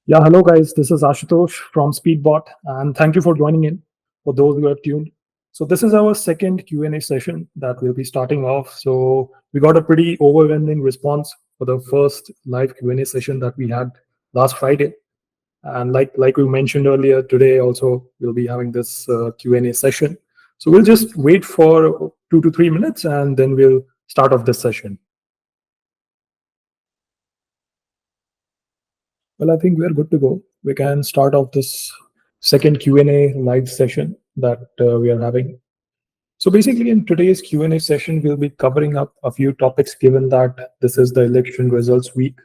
Yeah, hello guys. This is Ashutosh from Speedbot, and thank you for joining in. For those who have tuned, so this is our second Q&A session that we'll be starting off. So we got a pretty overwhelming response for the first live Q&A session that we had last Friday, and like we mentioned earlier, today also we'll be having this Q&A session. So we'll just wait for 2 to 3 minutes, and then we'll start off this session. Well, I think we're good to go. We can start off this second Q&A live session that we are having. So basically, in today's Q&A session, we'll be covering up a few topics given that this is the election results week,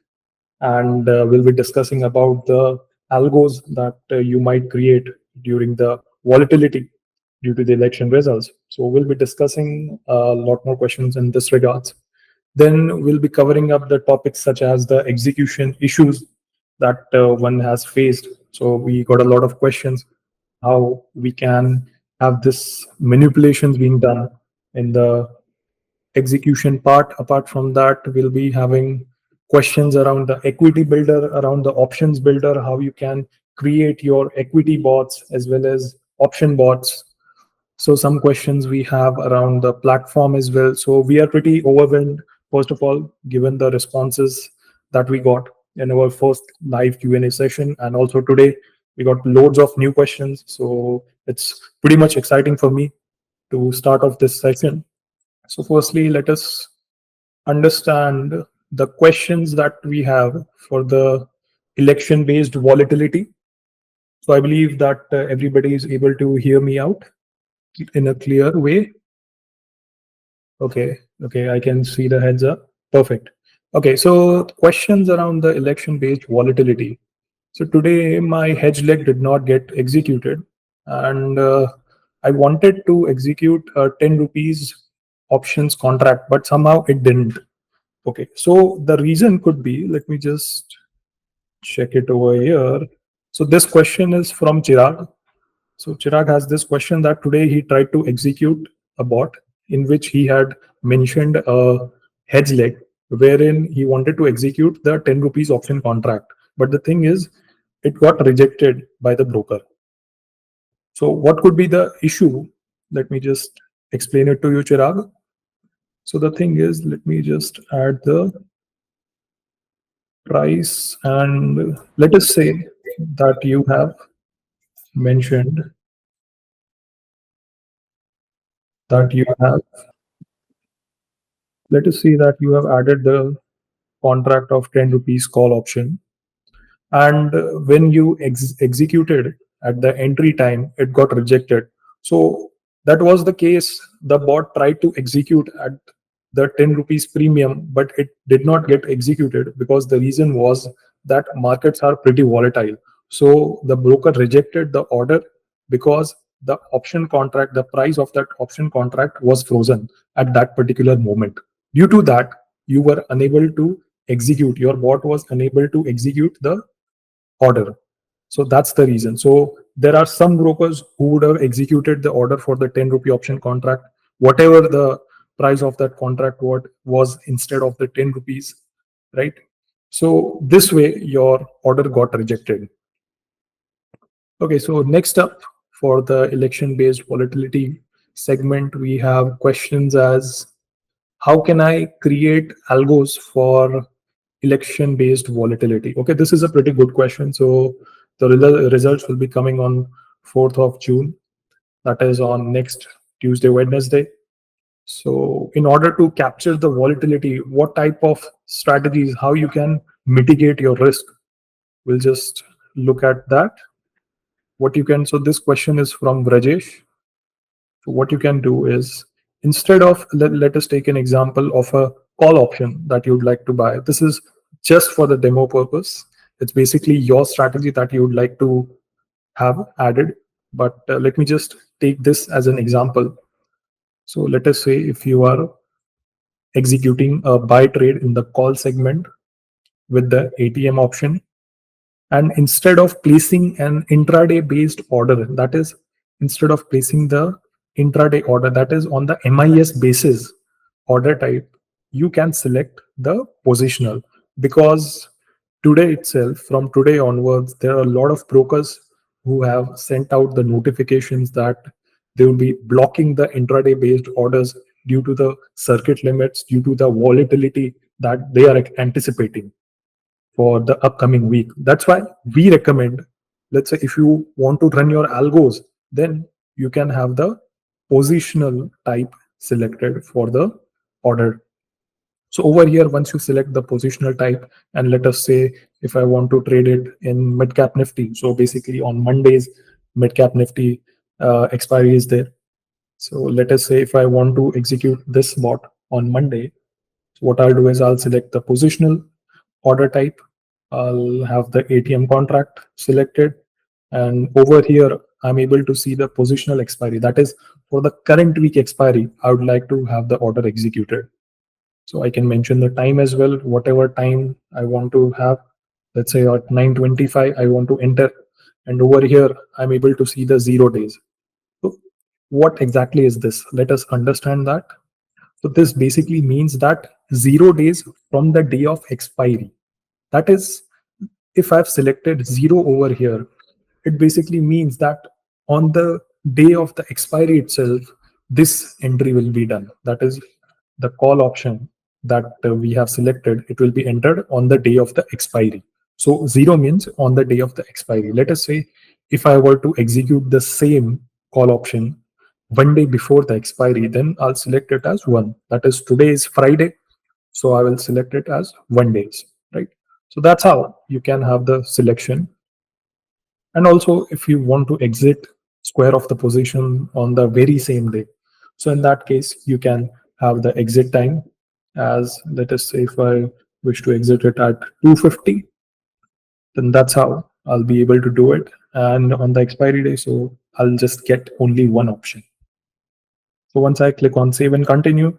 and we'll be discussing about the algos that you might create during the volatility due to the election results. So we'll be discussing a lot more questions in this regards. Then we'll be covering up the topics such as the execution issues that one has faced. So we got a lot of questions how we can have this manipulations being done in the execution part. Apart from that, we'll be having questions around the equity builder, around the options builder, how you can create your equity bots as well as option bots. So some questions we have around the platform as well. So we are pretty overwhelmed, first of all, given the responses that we got in our first live Q&A session. And also today, we got loads of new questions. So it's pretty much exciting for me to start off this session. So firstly, let us understand the questions that we have for the election-based volatility. So I believe that everybody is able to hear me out in a clear way. Okay, I can see the heads up. Perfect. Okay, so questions around the election-based volatility. So today my hedge leg did not get executed, and I wanted to execute a 10 rupees options contract, but somehow it didn't. Okay, so the reason could be, let me just check it over here. So this question is from Chirag. So Chirag has this question that today he tried to execute a bot in which he had mentioned a hedge leg wherein he wanted to execute the 10 rupees option contract. But the thing is, it got rejected by the broker. So what could be the issue? Let me just explain it to you, Chirag. So the thing is, let me just add the price, and let us say that you have mentioned that you have, let us see that you have added the contract of 10 rupees call option, and when you executed at the entry time it got rejected. So that was the case, the bot tried to execute at the 10 rupees premium, but it did not get executed because the reason was that markets are pretty volatile. So the broker rejected the order because the option contract, the price of that option contract was frozen at that particular moment. Due to that, you were unable to execute, your bot was unable to execute the order. So that's the reason. So there are some brokers who would have executed the order for the 10 rupee option contract, whatever the price of that contract was instead of the 10 rupees, right? So this way your order got rejected. Okay, so next up for the election based volatility segment, we have questions as how can I create algos for election based volatility? Okay, this is a pretty good question. So the results will be coming on 4th of June. That is on next Tuesday, Wednesday. So in order to capture the volatility, what type of strategies, how you can mitigate your risk? We'll just look at that. What you can, so this question is from Rajesh. So what you can do is, instead of, let us take an example of a call option that you'd like to buy. This is just for the demo purpose. It's basically your strategy that you would like to have added. But let me just take this as an example. So let us say if you are executing a buy trade in the call segment with the ATM option, and instead of placing an intraday based order, that is, instead of placing the intraday order that is on the MIS basis order type, you can select the positional, because today itself, from today onwards, there are a lot of brokers who have sent out the notifications that they will be blocking the intraday based orders due to the circuit limits, due to the volatility that they are anticipating for the upcoming week. That's why we recommend, let's say, if you want to run your algos, then you can have the positional type selected for the order. So over here, once you select the positional type, and let us say if I want to trade it in mid cap Nifty, so basically on Mondays, mid cap Nifty expiry is there. So let us say if I want to execute this bot on Monday, so what I'll do is I'll select the positional order type. I'll have the ATM contract selected. And over here, I'm able to see the positional expiry. That is for the current week expiry, I would like to have the order executed. So I can mention the time as well, whatever time I want to have. Let's say at 9:25, I want to enter. And over here, I'm able to see the 0 days. So what exactly is this? Let us understand that. So this basically means that 0 days from the day of expiry. That is, if I've selected 0 over here, it basically means that on the day of the expiry itself, this entry will be done. That is the call option that we have selected. It will be entered on the day of the expiry. So 0 means on the day of the expiry. Let us say if I were to execute the same call option 1 day before the expiry, then I'll select it as 1. That is, today is Friday, so I will select it as 1 days, right? So that's how you can have the selection. And also, if you want to exit square of the position on the very same day, so in that case, you can have the exit time as, let us say, if I wish to exit it at 2:50, then that's how I'll be able to do it. And on the expiry day, so I'll just get only one option. So once I click on save and continue,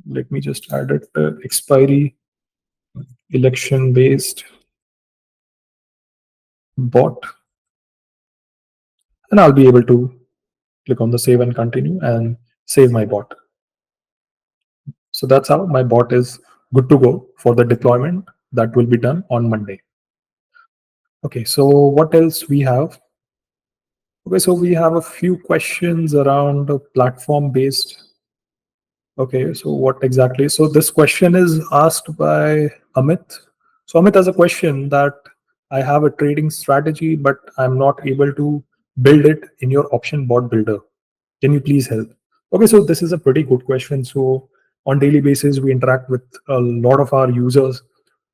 let me just add it expiry election based bot, and I'll be able to click on the save and continue and save my bot. So that's how my bot is good to go for the deployment that will be done on Monday. Okay, so what else we have? Okay, so we have a few questions around platform based. Okay, so what exactly? So this question is asked by Amit. So Amit has a question that I have a trading strategy, but I'm not able to build it in your option bot builder. Can you please help? Okay, so this is a pretty good question. So on daily basis, we interact with a lot of our users.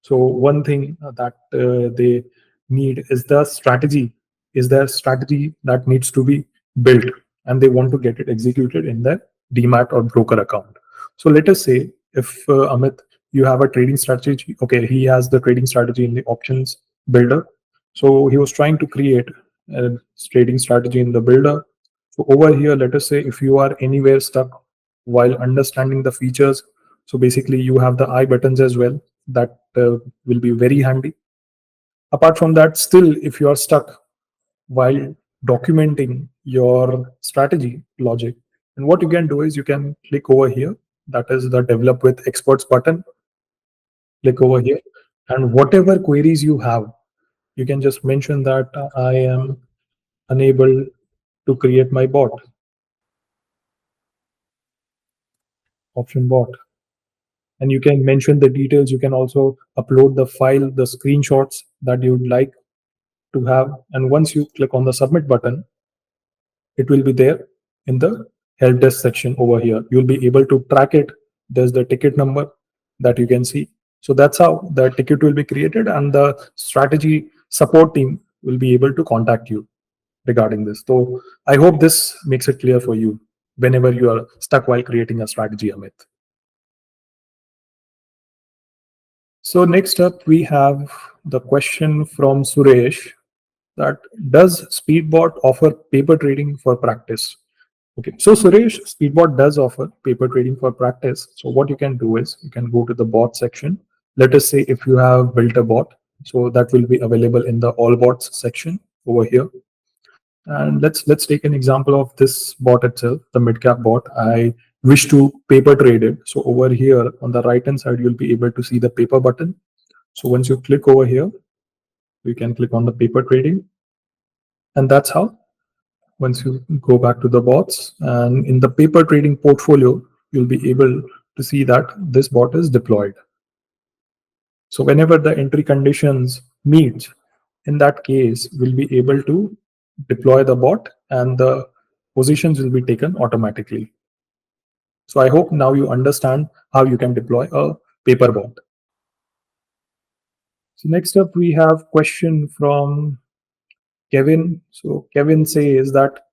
So one thing that they need is the strategy. Is there a strategy that needs to be built, and they want to get it executed in their demat or broker account? So let us say if Amit, you have a trading strategy. Okay, he has the trading strategy in the options builder. So he was trying to create a trading strategy in the builder. So over here, let us say if you are anywhere stuck while understanding the features, so basically you have the I buttons as well that will be very handy. Apart from that, still if you are stuck while documenting your strategy logic, and what you can do is you can click over here. That is the develop with experts button. Click over here, and whatever queries you have, you can just mention that I am unable to create my bot, option bot, and you can mention the details. You can also upload the file, the screenshots that you would like to have. And once you click on the submit button, it will be there in the help desk section over here. You'll be able to track it. There's the ticket number that you can see. So that's how the ticket will be created, and the strategy support team will be able to contact you regarding this. So I hope this makes it clear for you whenever you are stuck while creating a strategy, Amit. So next up, we have the question from Suresh that does Speedbot offer paper trading for practice? Okay, so Suresh, Speedbot does offer paper trading for practice. So what you can do is you can go to the bot section. Let us say if you have built a bot, so that will be available in the all bots section over here. And let's take an example of this bot itself, the midcap bot. I wish to paper trade it. So over here on the right hand side, you'll be able to see the paper button. So once you click over here, you can click on the paper trading, and that's how. Once you go back to the bots and in the paper trading portfolio, you'll be able to see that this bot is deployed. So whenever the entry conditions meet, in that case, we'll be able to deploy the bot and the positions will be taken automatically. So I hope now you understand how you can deploy a paper bot. So next up, we have question from Kevin. So Kevin says that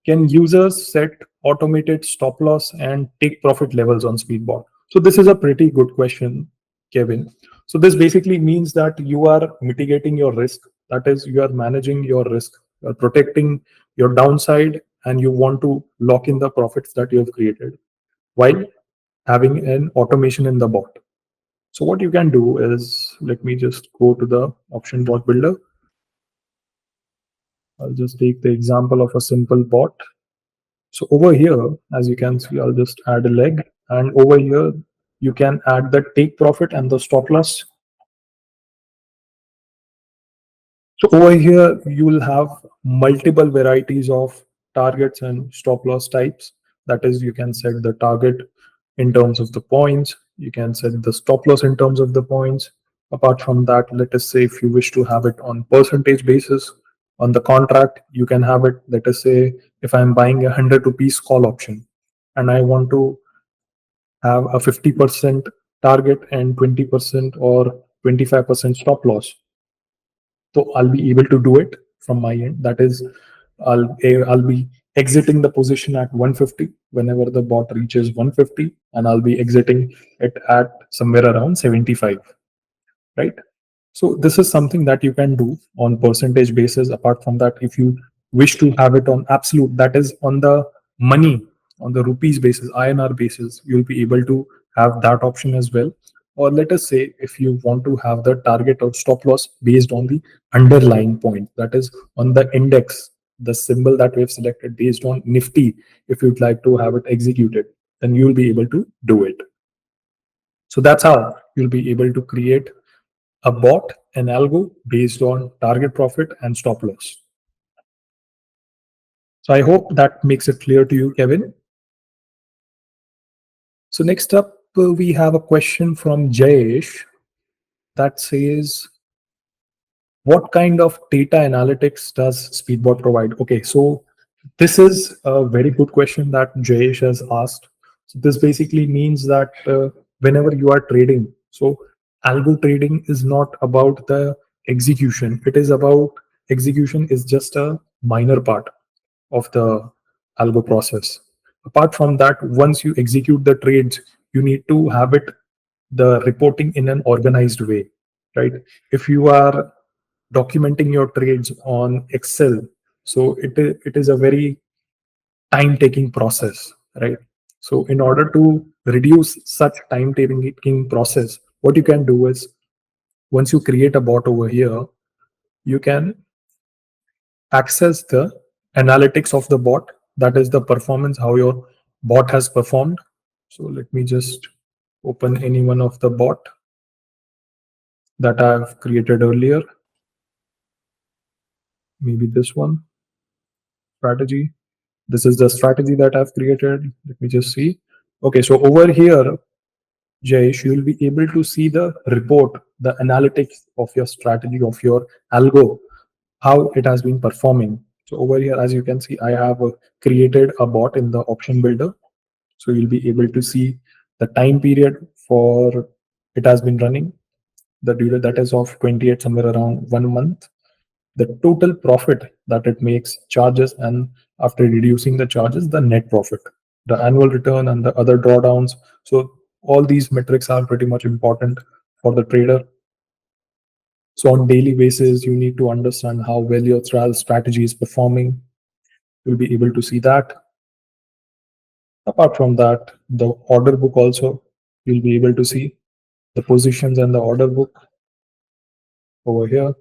can users set automated stop loss and take profit levels on Speedbot? So this is a pretty good question, Kevin. So this basically means that you are mitigating your risk. That is, you are managing your risk, you are protecting your downside, and you want to lock in the profits that you have created while having an automation in the bot. So what you can do is, let me just go to the option bot builder. I'll just take the example of a simple bot. So over here, as you can see, I'll just add a leg, and over here, you can add the take profit and the stop loss. So over here, you will have multiple varieties of targets and stop loss types. That is, you can set the target in terms of the points. You can set the stop loss in terms of the points. Apart from that, let us say if you wish to have it on percentage basis on the contract, you can have it. Let us say if I'm buying a 100 rupees call option and I want to have a 50% target and 20% or 25% stop loss. So I'll be able to do it from my end. That is, I'll be exiting the position at 150 whenever the bot reaches 150, and I'll be exiting it at somewhere around 75, right? So this is something that you can do on percentage basis. Apart from that, if you wish to have it on absolute, that is on the money, on the rupees basis, INR basis, you'll be able to have that option as well. Or let us say if you want to have the target or stop loss based on the underlying point, that is on the index, the symbol that we have selected based on Nifty, if you'd like to have it executed, then you'll be able to do it. So that's how you'll be able to create a bot, an algo based on target profit and stop loss. So I hope that makes it clear to you, Kevin. So next up, we have a question from Jayesh that says, what kind of data analytics does Speedbot provide? Okay, so this is a very good question that Jayesh has asked. So this basically means that whenever you are trading, so algo trading is not about the execution. It is about execution is just a minor part of the algo process. Apart from that, once you execute the trades, you need to have it the reporting in an organized way, right? If you are documenting your trades on Excel, so it is a very time taking process, right? So in order to reduce such time taking process, what you can do is once you create a bot over here, you can access the analytics of the bot, that is the performance, how your bot has performed. So let me just open any one of the bot that I've created earlier, maybe this one, strategy. This is the strategy that I've created. Let me just see. Okay, so over here, Jayesh, you will be able to see the report, the analytics of your strategy, of your algo, how it has been performing. So over here, as you can see, I have created a bot in the option builder. So you'll be able to see the time period for it has been running, the due that is of 28, somewhere around 1 month, the total profit that it makes, charges, and after reducing the charges, the net profit, the annual return, and the other drawdowns. So all these metrics are pretty much important for the trader. So on daily basis, you need to understand how well your strategy is performing. You'll be able to see that. Apart from that, the order book also, you'll be able to see the positions and the order book over here,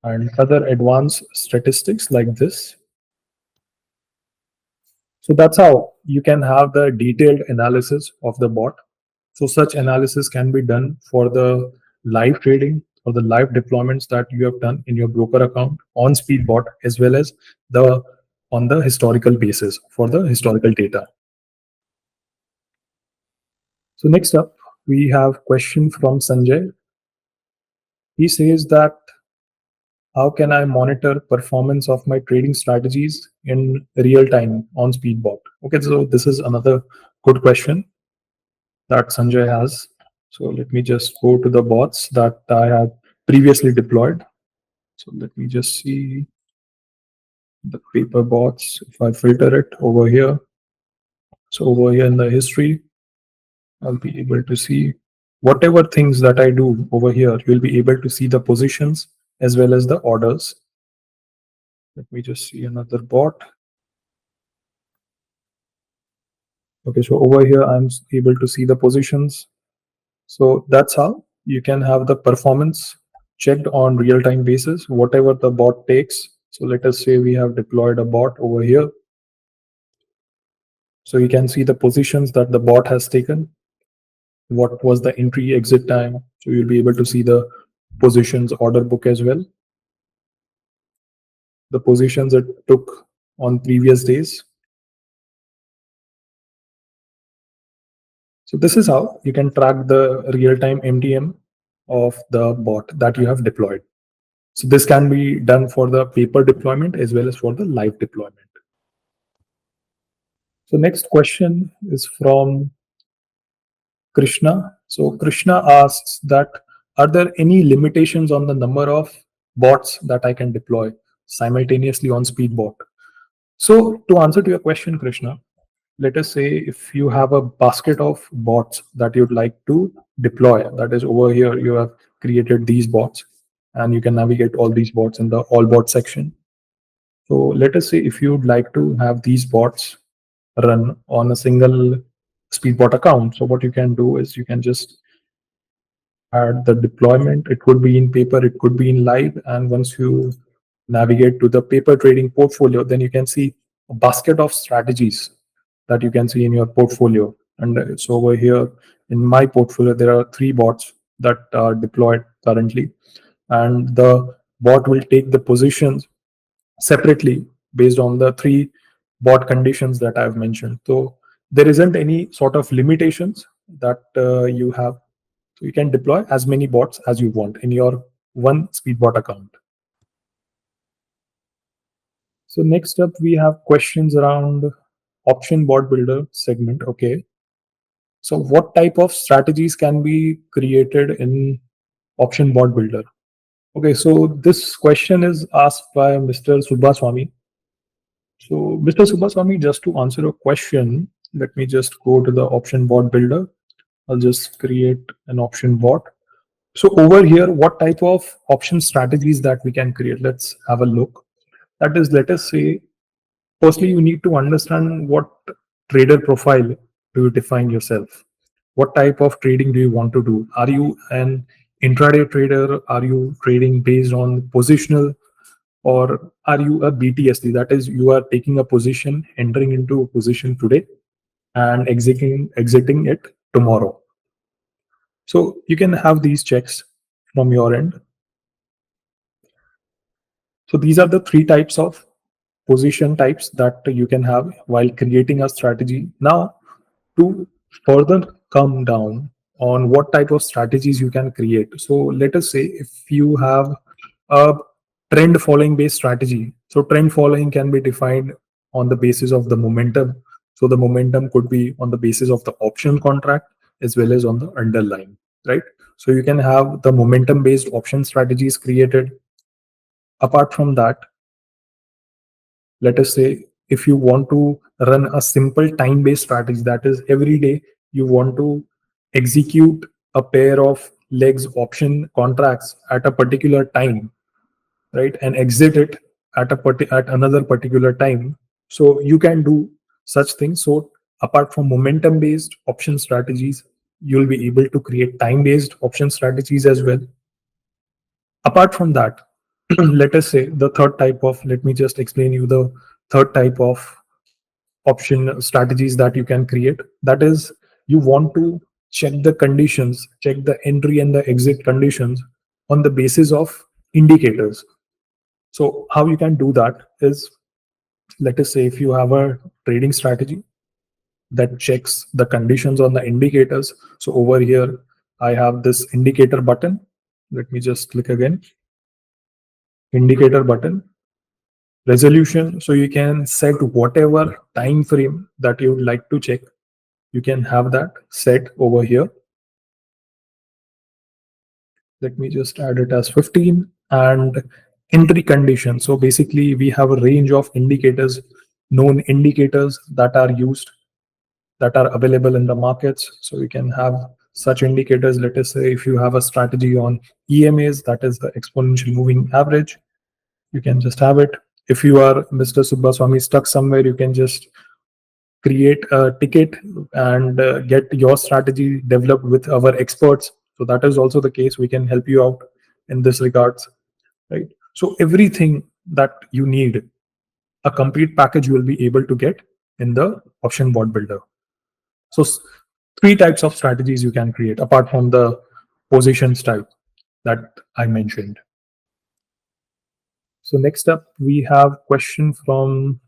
and other advanced statistics like this. So that's how you can have the detailed analysis of the bot. So such analysis can be done for the live trading or the live deployments that you have done in your broker account on Speedbot, as well as the on the historical basis for the historical data. So next up, we have question from Sanjay. He says that how can I monitor performance of my trading strategies in real time on Speedbot? Okay, so this is another good question that Sanjay has. So let me just go to the bots that I have previously deployed. So let me just see the paper bots. If I filter it over here, so over here in the history, I'll be able to see whatever things that I do over here. You'll be able to see the positions as well as the orders. Let me just see another bot. Okay, so over here, I'm able to see the positions. So that's how you can have the performance checked on real-time basis, whatever the bot takes. So let us say we have deployed a bot over here. So you can see the positions that the bot has taken, what was the entry exit time. So you'll be able to see the positions order book as well, the positions it took on previous days. So this is how you can track the real-time MTM of the bot that you have deployed. So this can be done for the paper deployment as well as for the live deployment. So next question is from Krishna. So Krishna asks that, are there any limitations on the number of bots that I can deploy simultaneously on Speedbot? So to answer to your question, Krishna, let us say if you have a basket of bots that you'd like to deploy, that is over here, you have created these bots and you can navigate all these bots in the all bot section. So let us say if you'd like to have these bots run on a single Speedbot account. So what you can do is you can just add the deployment. It could be in paper, it could be in live. And once you navigate to the paper trading portfolio, then you can see a basket of strategies that you can see in your portfolio. And so over here in my portfolio, there are 3 bots that are deployed currently. And the bot will take the positions separately based on the 3 bot conditions that I've mentioned. So there isn't any sort of limitations that you have. So you can deploy as many bots as you want in your one Speedbot account. So next up, we have questions around option bot builder segment. Okay. So what type of strategies can be created in option bot builder? Okay, so this question is asked by Mr. Subhaswamy. So, Mr. Subhaswamy, just to answer your question, let me just go to the option bot builder. I'll just create an option bot. So over here, what type of option strategies that we can create? Let's have a look. That is, let us say, firstly, you need to understand what trader profile do you define yourself. What type of trading do you want to do? Are you an intraday trader? Are you trading based on positional? Or are you a BTSD? That is, you are taking a position, entering into a position today and exiting it tomorrow. So you can have these checks from your end. So these are the 3 types of position types that you can have while creating a strategy. Now, to further come down on what type of strategies you can create. So let us say if you have a trend following based strategy. So trend following can be defined on the basis of the momentum. So the momentum could be on the basis of the option contract as well as on the underlying, right? So you can have the momentum based option strategies created. Apart from that, let us say if you want to run a simple time based strategy, that is every day you want to execute a pair of legs option contracts at a particular time, right, and exit it at another particular time. So you can do such things. So apart from momentum based option strategies, you'll be able to create time based option strategies as well. Apart from that, let us say the third type of, let me just explain you the third type of option strategies that you can create. That is, you want to check the conditions, check the entry and the exit conditions on the basis of indicators. So how you can do that is, let us say if you have a trading strategy that checks the conditions on the indicators. So over here, I have this indicator button. Let me just click again, indicator button, resolution. So you can set whatever time frame that you would like to check. You can have that set over here. Let me just add it as 15, and entry condition. So basically we have a range of indicators, known indicators that are used, that are available in the markets. So you can have such indicators. Let us say if you have a strategy on EMAs, that is the exponential moving average, you can just have it. If you are Mr. Subbaswamy stuck somewhere, you can just create a ticket and get your strategy developed with our experts. So that is also the case. We can help you out in this regards, right? So everything that you need, a complete package you will be able to get in the option bot builder. So three types of strategies you can create apart from the positions type that I mentioned. So next up, we have question from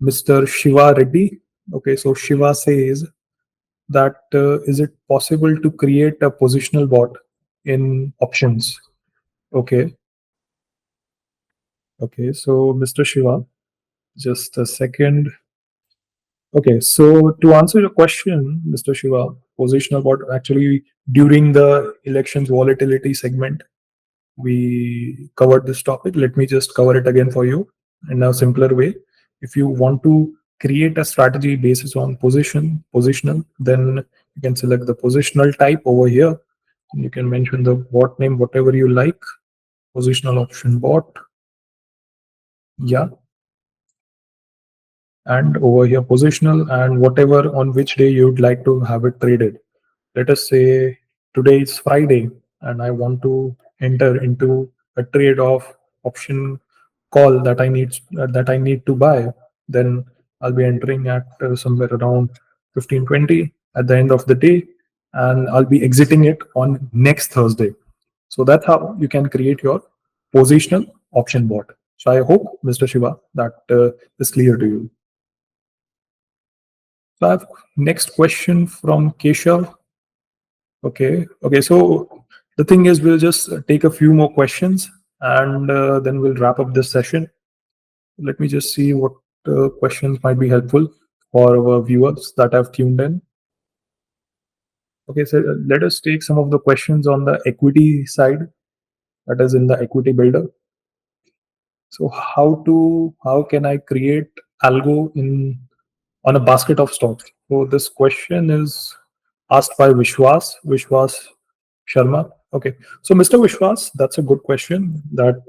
Mr. Shiva Reddy. Okay, so Shiva says that is it possible to create a positional bot in options? Okay, okay. So Mr. Shiva, just a second. Okay, so to answer your question, Mr. Shiva, positional bot, actually during the elections volatility segment, we covered this topic. Let me just cover it again for you in a simpler way. If you want to create a strategy basis on positional, then you can select the positional type over here. You can mention the bot name, whatever you like, positional option bot. Yeah. And over here, positional, and whatever on which day you'd like to have it traded. Let us say today is Friday and I want to enter into a trade of option call that I need to buy. Then I'll be entering at somewhere around 15:20 at the end of the day, and I'll be exiting it on next Thursday. So that's how you can create your positional option bot. So I hope, Mr. Shiva, that is clear to you. So I have next question from Keshav. Okay. Okay. So the thing is, we'll just take a few more questions and then we'll wrap up this session. Let me just see what questions might be helpful for our viewers that have tuned in. Okay. So let us take some of the questions on the equity side, that is in the equity builder. So how can I create algo in on a basket of stocks? So this question is asked by Vishwas Sharma. Okay, so Mr. Vishwas, that's a good question. That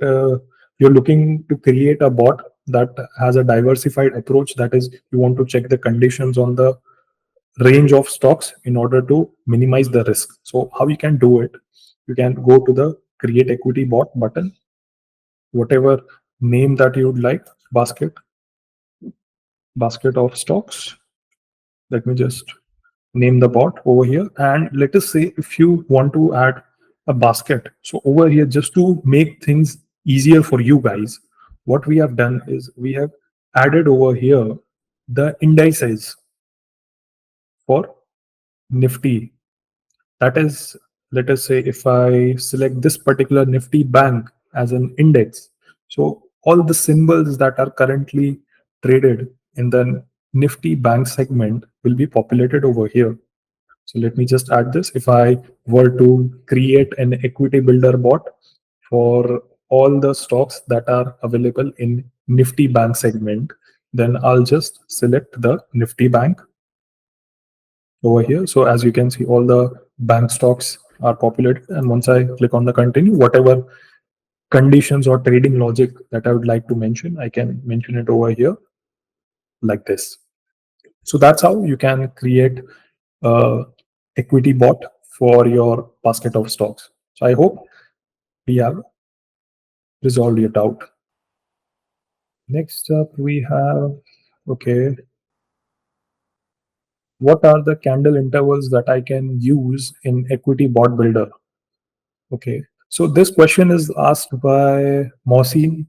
you're looking to create a bot that has a diversified approach. That is, you want to check the conditions on the range of stocks in order to minimize the risk. So how you can do it? You can go to the Create Equity Bot button, whatever name that you would like, basket of stocks. Let me just name the bot over here, and let us say if you want to add a basket. So over here, just to make things easier for you guys, what we have done is we have added over here the indices for Nifty. That is, let us say if I select this particular Nifty bank as an index, so all the symbols that are currently traded in the Nifty bank segment will be populated over here. So let me just add this. If I were to create an equity builder bot for all the stocks that are available in Nifty bank segment, then I'll just select the Nifty bank over here. So as you can see, all the bank stocks are populated. And once I click on the continue, whatever conditions or trading logic that I would like to mention, I can mention it over here like this. So that's how you can create a equity bot for your basket of stocks. So I hope we have resolved your doubt. Next up, we have, okay, what are the candle intervals that I can use in equity bot builder? Okay, so this question is asked by Mohsin.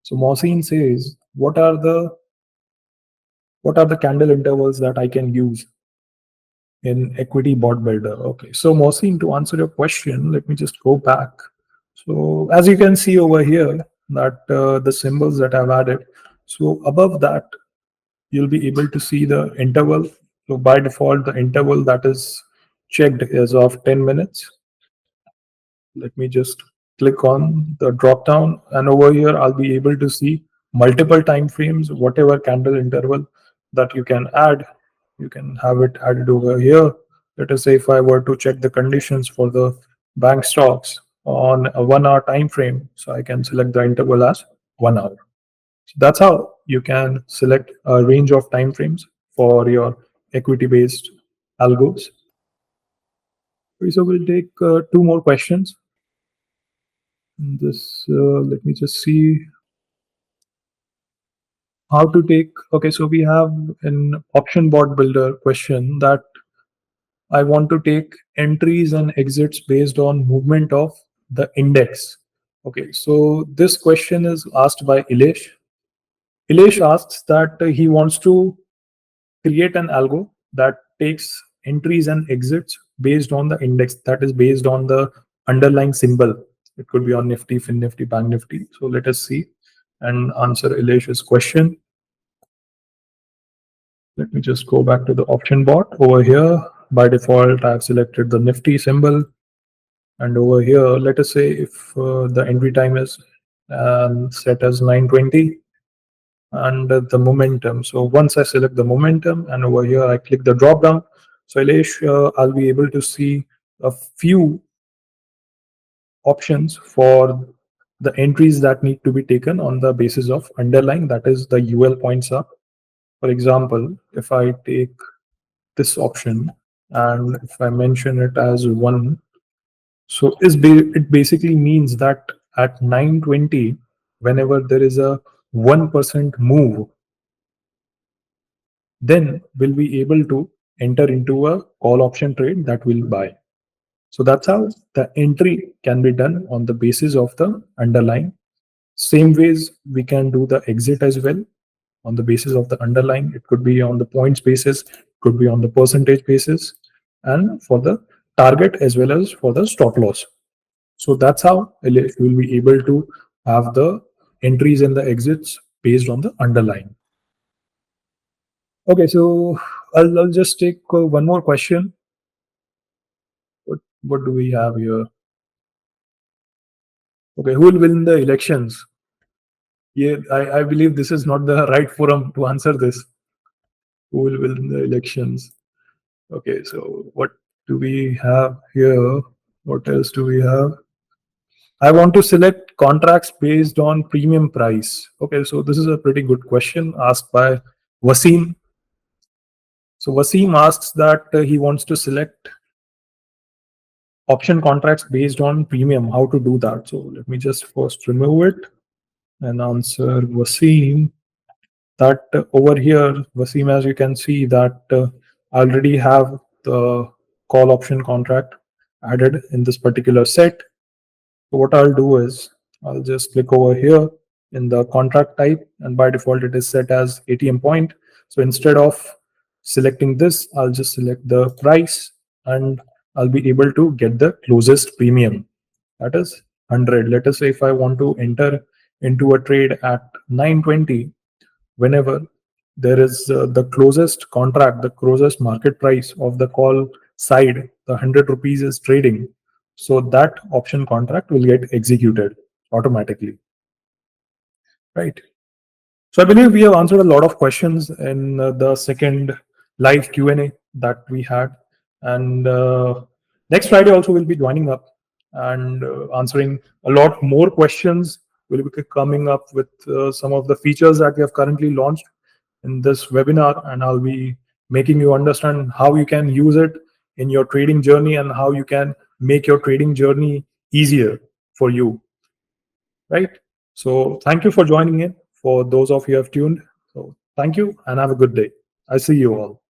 So Mohsin says, what are the candle intervals that I can use in equity bot builder? Okay, so Mohsin, to answer your question, let me just go back. So as you can see over here, that the symbols that I've added. So above that, you'll be able to see the interval. So by default, the interval that is checked is of 10 minutes. Let me just click on the drop down, and over here I'll be able to see multiple time frames, whatever candle interval that you can add. You can have it added over here. Let us say if I were to check the conditions for the bank stocks on a 1 hour time frame, so I can select the interval as 1 hour. So that's how you can select a range of time frames for your equity based algos. So we'll take two more questions. Let me just see how to take. Okay, so we have an option bot builder question that I want to take entries and exits based on movement of the index. Okay, so this question is asked by Ilesh. Ilesh asks that he wants to create an algo that takes entries and exits based on the index, that is based on the underlying symbol. It could be on Nifty, Fin Nifty, Bank Nifty. So let us see and answer Ilesh's question. Let me just go back to the option bot over here. By default, I've selected the Nifty symbol. And over here, let us say if the entry time is set as 9:20 and the momentum. So once I select the momentum and over here I click the drop down, so Elish, I'll be able to see a few options for the entries that need to be taken on the basis of underlying, that is the UL points up. For example, if I take this option and if I mention it as 1, so it basically means that at 9:20, whenever there is a 1% move, then we'll be able to enter into a call option trade that will buy. So that's how the entry can be done on the basis of the underlying. Same ways we can do the exit as well on the basis of the underlying. It could be on the points basis, could be on the percentage basis, and for the target as well as for the stop loss. So that's how we'll be able to have the entries and the exits based on the underlying. Okay, so I'll just take one more question. What do we have here? Okay, who will win the elections? Yeah, I believe this is not the right forum to answer this. Who will win the elections? Okay, so what do we have here? What else do we have? I want to select contracts based on premium price. Okay, so this is a pretty good question asked by Wasim. So Wasim asks that he wants to select option contracts based on premium. How to do that? So let me just first remove it and answer Wasim that over here, Wasim, as you can see that I already have the call option contract added in this particular set. So what I'll do is I'll just click over here in the contract type, and by default it is set as ATM point. So instead of selecting this, I'll just select the price and I'll be able to get the closest premium, that is 100. Let us say if I want to enter into a trade at 9:20, whenever there is the closest contract, the closest market price of the call side, the 100 rupees is trading. So that option contract will get executed automatically, right? So I believe we have answered a lot of questions in the second live Q&A that we had. And next Friday also we'll be joining up and answering a lot more questions. We'll be coming up with some of the features that we have currently launched in this webinar, and I'll be making you understand how you can use it in your trading journey and how you can make your trading journey easier for you, right? So thank you for joining in. For those of you who have tuned, so thank you and have a good day. I see you all.